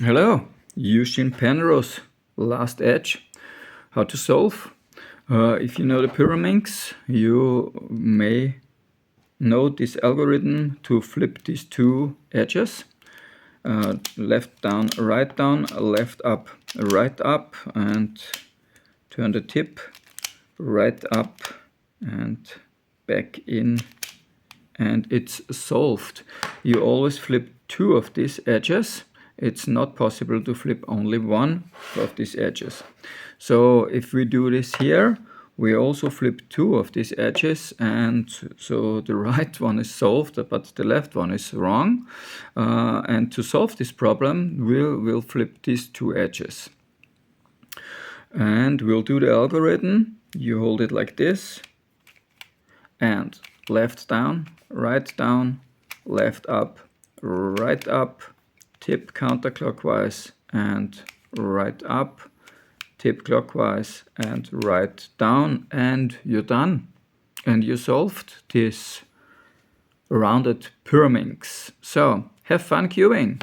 Hello, Yuxin Penrose, last edge. How to solve? If you know the Pyraminx, you may know this algorithm to flip these two edges. Left down, left up, right up, and turn the tip right up and back in, and it's solved. You always flip two of these edges. It's not possible to flip only one of these edges. So if we do this here, we also flip two of these edges, and so the right one is solved, but the left one is wrong. And to solve this problem, we'll flip these two edges. And we'll do the algorithm. You hold it like this, and left down, left up, right up, tip counterclockwise and right up, tip clockwise and right down, and you're done. And you solved this rounded Pyraminx. So have fun cubing.